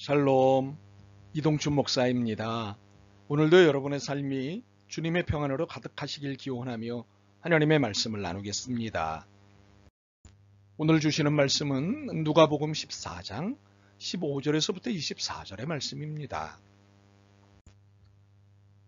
샬롬, 이동춘 목사입니다. 오늘도 여러분의 삶이 주님의 평안으로 가득하시길 기원하며 하나님의 말씀을 나누겠습니다. 오늘 주시는 말씀은 누가복음 14장 15절에서부터 24절의 말씀입니다.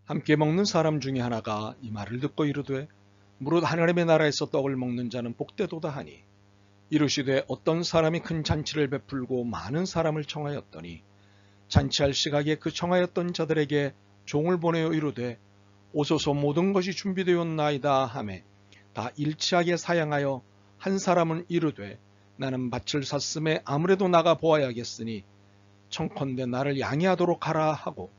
함께 먹는 사람 중에 하나가 이 말을 듣고 이르되 무릇 하나님의 나라에서 떡을 먹는 자는 복되도다 하니 이르시되 어떤 사람이 큰 잔치를 베풀고 많은 사람을 청하였더니 잔치할 시각에 그 청하였던 자들에게 종을 보내어 이르되 오소서 모든 것이 준비되었나이다 하매 다 일치하게 사양하여 한 사람은 이르되 나는 밭을 샀음에 아무래도 나가 보아야겠으니 청컨대 나를 양해하도록 하라 하고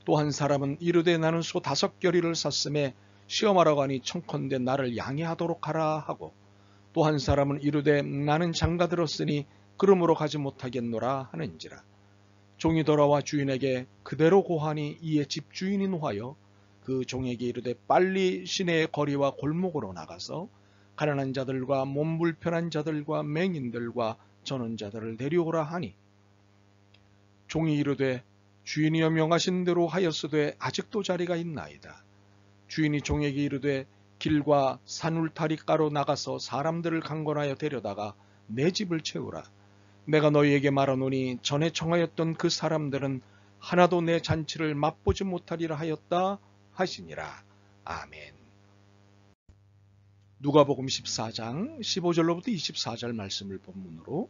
또 한 사람은 이르되 나는 소 5겨리를 샀음에 시험하러 가니 청컨대 나를 양해하도록 하라 하고 또 한 사람은 이르되 나는 장가 들었으니 그러므로 가지 못하겠노라 하는지라. 종이 돌아와 주인에게 그대로 고하니 이에 집주인이 노하여 그 종에게 이르되 빨리 시내의 거리와 골목으로 나가서 가난한 자들과 몸 불편한 자들과 맹인들과 전원자들을 데려오라 하니 종이 이르되 주인이여 명하신 대로 하였으되 아직도 자리가 있나이다. 주인이 종에게 이르되 길과 산울타리가로 나가서 사람들을 강권하여 데려다가 내 집을 채우라. 내가 너희에게 말하노니 전에 청하였던 그 사람들은 하나도 내 잔치를 맛보지 못하리라 하였다 하시니라. 아멘. 누가복음 14장 15절로부터 24절 말씀을 본문으로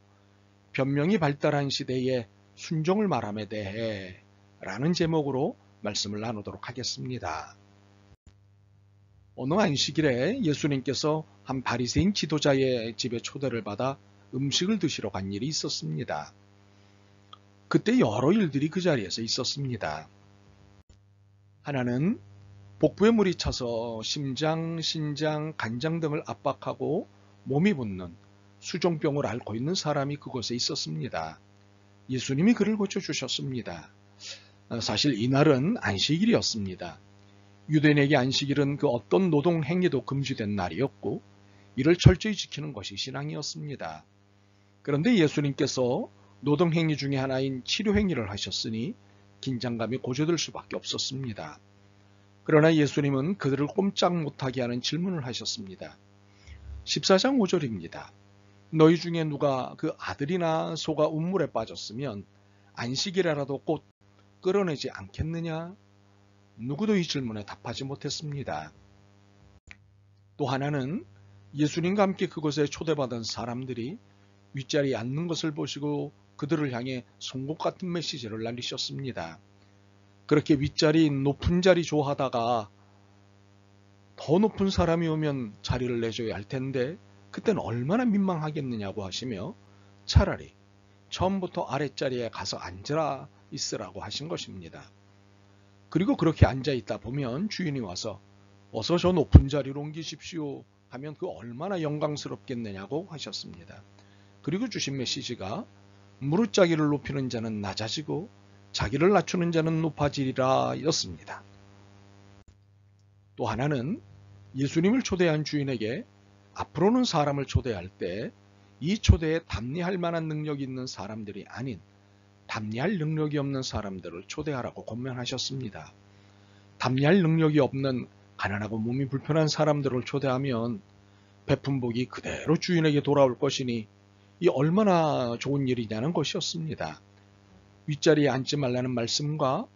변명이 발달한 시대에 순종을 말함에 대해 라는 제목으로 말씀을 나누도록 하겠습니다. 어느 안식일에 예수님께서 한 바리새인 지도자의 집에 초대를 받아 음식을 드시러 간 일이 있었습니다. 그때 여러 일들이 그 자리에서 있었습니다. 하나는 복부에 물이 차서 심장, 신장, 간장 등을 압박하고 몸이 붓는 수종병을 앓고 있는 사람이 그곳에 있었습니다. 예수님이 그를 고쳐주셨습니다. 사실 이날은 안식일이었습니다. 유대인에게 안식일은 그 어떤 노동 행위도 금지된 날이었고 이를 철저히 지키는 것이 신앙이었습니다. 그런데 예수님께서 노동 행위 중에 하나인 치료 행위를 하셨으니 긴장감이 고조될 수밖에 없었습니다. 그러나 예수님은 그들을 꼼짝 못하게 하는 질문을 하셨습니다. 14장 5절입니다. 너희 중에 누가 그 아들이나 소가 운물에 빠졌으면 안식일에라도 곧 끌어내지 않겠느냐? 누구도 이 질문에 답하지 못했습니다. 또 하나는 예수님과 함께 그곳에 초대받은 사람들이 윗자리에 앉는 것을 보시고 그들을 향해 송곳 같은 메시지를 날리셨습니다. 그렇게 윗자리 높은 자리 좋아하다가 더 높은 사람이 오면 자리를 내줘야 할 텐데 그때는 얼마나 민망하겠느냐고 하시며 차라리 처음부터 아랫자리에 가서 앉으라 있으라고 하신 것입니다. 그리고 그렇게 앉아있다 보면 주인이 와서 어서 저 높은 자리로 옮기십시오 하면 그 얼마나 영광스럽겠느냐고 하셨습니다. 그리고 주신 메시지가 무릇 자기를 높이는 자는 낮아지고 자기를 낮추는 자는 높아지리라 였습니다. 또 하나는 예수님을 초대한 주인에게 앞으로는 사람을 초대할 때 이 초대에 답례할 만한 능력이 있는 사람들이 아닌 답례할 능력이 없는 사람들을 초대하라고 권면하셨습니다. 답례할 능력이 없는 가난하고 몸이 불편한 사람들을 초대하면 베푼 복이 그대로 주인에게 돌아올 것이니 이 얼마나 좋은 일이냐는 것이었습니다. 윗자리에 앉지 말라는 말씀과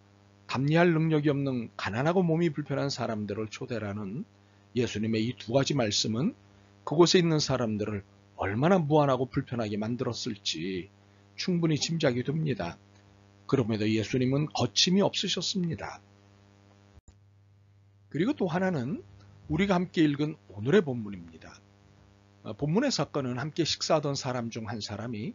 답례할 능력이 없는 가난하고 몸이 불편한 사람들을 초대라는 예수님의 이 두 가지 말씀은 그곳에 있는 사람들을 얼마나 무안하고 불편하게 만들었을지 충분히 짐작이 됩니다. 그럼에도 예수님은 거침이 없으셨습니다. 그리고 또 하나는 우리가 함께 읽은 오늘의 본문입니다. 본문의 사건은 함께 식사하던 사람 중 한 사람이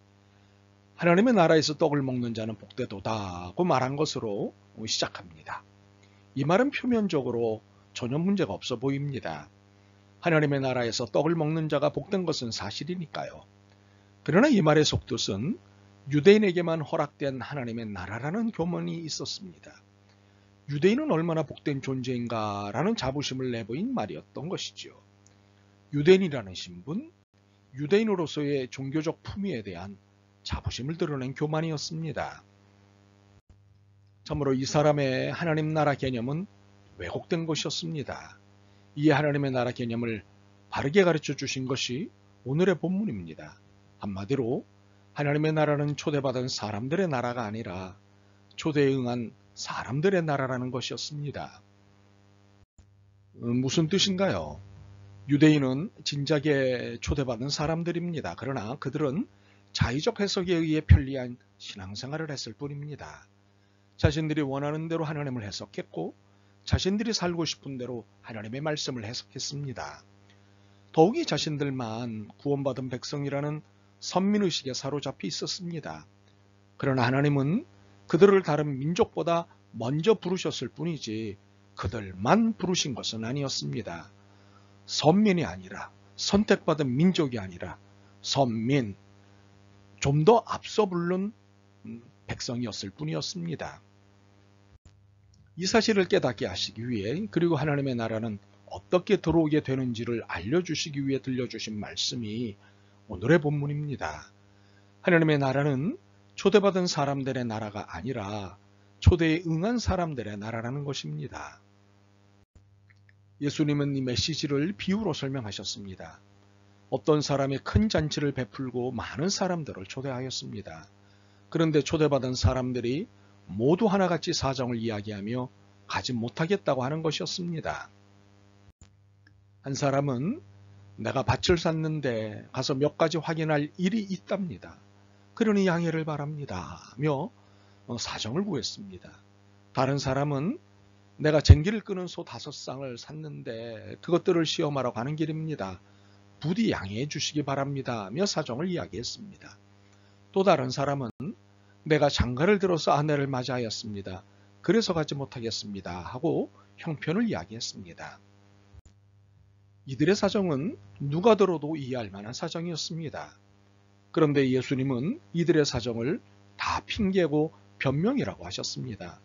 하나님의 나라에서 떡을 먹는 자는 복되도다고 말한 것으로 시작합니다. 이 말은 표면적으로 전혀 문제가 없어 보입니다. 하나님의 나라에서 떡을 먹는 자가 복된 것은 사실이니까요. 그러나 이 말의 속뜻은 유대인에게만 허락된 하나님의 나라라는 교문이 있었습니다. 유대인은 얼마나 복된 존재인가라는 자부심을 내보인 말이었던 것이지요. 유대인이라는 신분, 유대인으로서의 종교적 품위에 대한 자부심을 드러낸 교만이었습니다. 참으로 이 사람의 하나님 나라 개념은 왜곡된 것이었습니다. 이 하나님의 나라 개념을 바르게 가르쳐 주신 것이 오늘의 본문입니다. 한마디로 하나님의 나라는 초대받은 사람들의 나라가 아니라 초대에 응한 사람들의 나라라는 것이었습니다. 무슨 뜻인가요? 유대인은 진작에 초대받은 사람들입니다. 그러나 그들은 자의적 해석에 의해 편리한 신앙생활을 했을 뿐입니다. 자신들이 원하는 대로 하나님을 해석했고 자신들이 살고 싶은 대로 하나님의 말씀을 해석했습니다. 더욱이 자신들만 구원받은 백성이라는 선민의식에 사로잡혀 있었습니다. 그러나 하나님은 그들을 다른 민족보다 먼저 부르셨을 뿐이지 그들만 부르신 것은 아니었습니다. 선민이 아니라 선택받은 민족이 아니라 선민, 좀 더 앞서 부른 백성이었을 뿐이었습니다. 이 사실을 깨닫게 하시기 위해 그리고 하나님의 나라는 어떻게 들어오게 되는지를 알려주시기 위해 들려주신 말씀이 오늘의 본문입니다. 하나님의 나라는 초대받은 사람들의 나라가 아니라 초대에 응한 사람들의 나라라는 것입니다. 예수님은 이 메시지를 비유로 설명하셨습니다. 어떤 사람이 큰 잔치를 베풀고 많은 사람들을 초대하였습니다. 그런데 초대받은 사람들이 모두 하나같이 사정을 이야기하며 가지 못하겠다고 하는 것이었습니다. 한 사람은 내가 밭을 샀는데 가서 몇 가지 확인할 일이 있답니다. 그러니 양해를 바랍니다 며 사정을 구했습니다. 다른 사람은 내가 쟁기를 끄는 소 5쌍을 샀는데 그것들을 시험하러 가는 길입니다. 부디 양해해 주시기 바랍니다 며 사정을 이야기했습니다. 또 다른 사람은 내가 장가를 들어서 아내를 맞이하였습니다. 그래서 가지 못하겠습니다 하고 형편을 이야기했습니다. 이들의 사정은 누가 들어도 이해할 만한 사정이었습니다. 그런데 예수님은 이들의 사정을 다 핑계고 변명이라고 하셨습니다.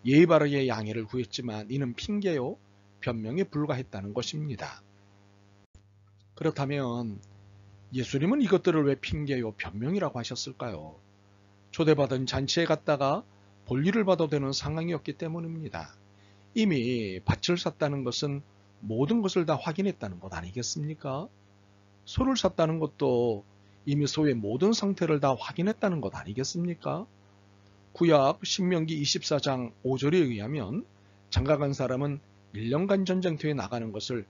예의 바르게 양해를 구했지만 이는 핑계요 변명에 불과했다는 것입니다. 그렇다면 예수님은 이것들을 왜 핑계요 변명이라고 하셨을까요? 초대받은 잔치에 갔다가 볼일을 봐도 되는 상황이었기 때문입니다. 이미 밭을 샀다는 것은 모든 것을 다 확인했다는 것 아니겠습니까? 소를 샀다는 것도 이미 소의 모든 상태를 다 확인했다는 것 아니겠습니까? 구약 신명기 24장 5절에 의하면 장가간 사람은 1년간 전쟁터에 나가는 것을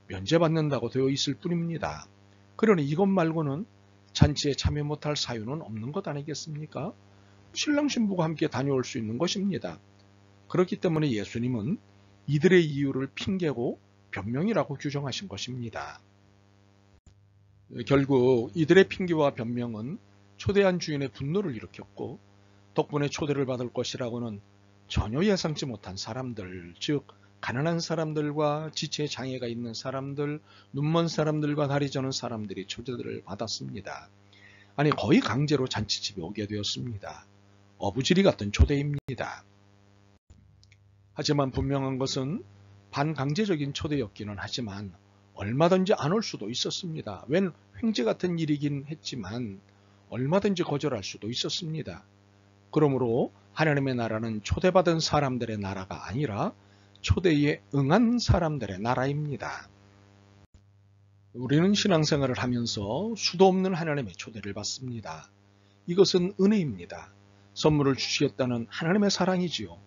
면제받는다고 되어 있을 뿐입니다. 그러니 이것 말고는 잔치에 참여 못할 사유는 없는 것 아니겠습니까? 신랑 신부가 함께 다녀올 수 있는 것입니다. 그렇기 때문에 예수님은 이들의 이유를 핑계고 변명이라고 규정하신 것입니다. 결국 이들의 핑계와 변명은 초대한 주인의 분노를 일으켰고 덕분에 초대를 받을 것이라고는 전혀 예상치 못한 사람들, 즉 가난한 사람들과 지체에 장애가 있는 사람들, 눈먼 사람들과 다리 저는 사람들이 초대를 받았습니다. 아니 거의 강제로 잔치집에 오게 되었습니다. 어부지리 같은 초대입니다. 하지만 분명한 것은 반강제적인 초대였기는 하지만 얼마든지 안 올 수도 있었습니다. 웬 횡재 같은 일이긴 했지만 얼마든지 거절할 수도 있었습니다. 그러므로 하나님의 나라는 초대받은 사람들의 나라가 아니라 초대에 응한 사람들의 나라입니다. 우리는 신앙생활을 하면서 수도 없는 하나님의 초대를 받습니다. 이것은 은혜입니다. 선물을 주시겠다는 하나님의 사랑이지요.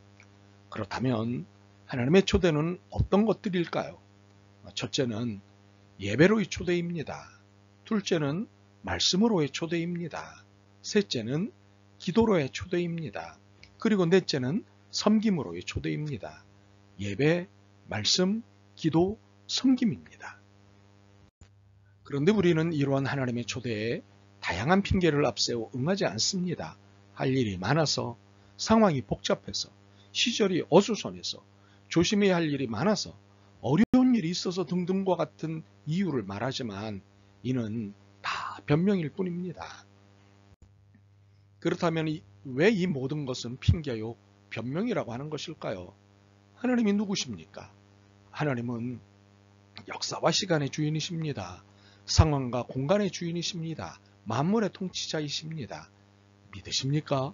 그렇다면 하나님의 초대는 어떤 것들일까요? 첫째는 예배로의 초대입니다. 둘째는 말씀으로의 초대입니다. 셋째는 기도로의 초대입니다. 그리고 넷째는 섬김으로의 초대입니다. 예배, 말씀, 기도, 섬김입니다. 그런데 우리는 이러한 하나님의 초대에 다양한 핑계를 앞세워 응하지 않습니다. 할 일이 많아서, 상황이 복잡해서, 시절이 어수선해서, 조심해야 할 일이 많아서, 어려운 일이 있어서 등등과 같은 이유를 말하지만 이는 다 변명일 뿐입니다. 그렇다면 왜 이 모든 것은 핑계요, 변명이라고 하는 것일까요? 하나님이 누구십니까? 하나님은 역사와 시간의 주인이십니다. 상황과 공간의 주인이십니다. 만물의 통치자이십니다. 믿으십니까?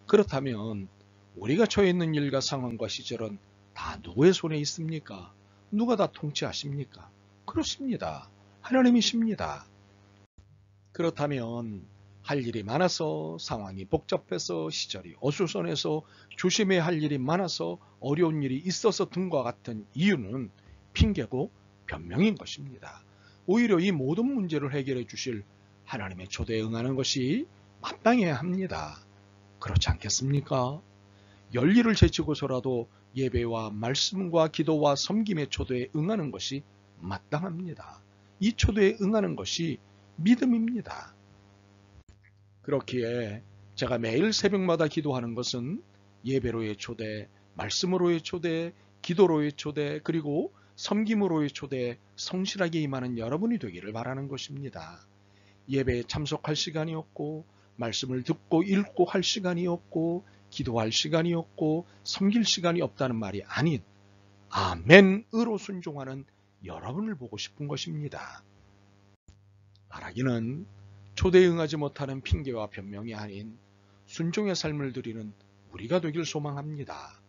그렇다면 우리가 처해 있는 일과 상황과 시절은 다 누구의 손에 있습니까? 누가 다 통치하십니까? 그렇습니다. 하나님이십니다. 그렇다면 할 일이 많아서, 상황이 복잡해서, 시절이 어수선해서, 조심해야 할 일이 많아서, 어려운 일이 있어서 등과 같은 이유는 핑계고 변명인 것입니다. 오히려 이 모든 문제를 해결해 주실 하나님의 초대에 응하는 것이 마땅해야 합니다. 그렇지 않겠습니까? 열일을 제치고서라도 예배와 말씀과 기도와 섬김의 초대에 응하는 것이 마땅합니다. 이 초대에 응하는 것이 믿음입니다. 그렇기에 제가 매일 새벽마다 기도하는 것은 예배로의 초대, 말씀으로의 초대, 기도로의 초대, 그리고 섬김으로의 초대에 성실하게 임하는 여러분이 되기를 바라는 것입니다. 예배에 참석할 시간이 없고, 말씀을 듣고 읽고 할 시간이 없고, 기도할 시간이 없고, 섬길 시간이 없다는 말이 아닌 아멘으로 순종하는 여러분을 보고 싶은 것입니다. 바라기는 초대에 응하지 못하는 핑계와 변명이 아닌 순종의 삶을 드리는 우리가 되길 소망합니다.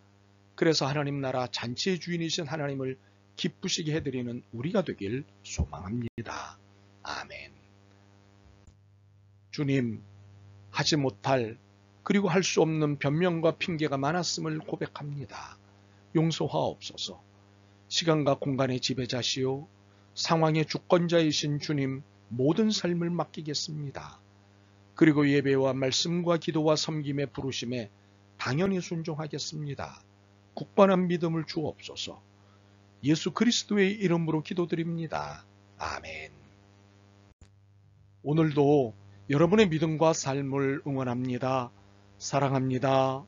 그래서 하나님 나라 잔치의 주인이신 하나님을 기쁘시게 해드리는 우리가 되길 소망합니다. 아멘. 주님, 하지 못할 그리고 할 수 없는 변명과 핑계가 많았음을 고백합니다. 용서하옵소서. 시간과 공간의 지배자시오, 상황의 주권자이신 주님, 모든 삶을 맡기겠습니다. 그리고 예배와 말씀과 기도와 섬김의 부르심에 당연히 순종하겠습니다. 굳건한 믿음을 주옵소서. 예수 그리스도의 이름으로 기도드립니다. 아멘. 오늘도 여러분의 믿음과 삶을 응원합니다. 사랑합니다.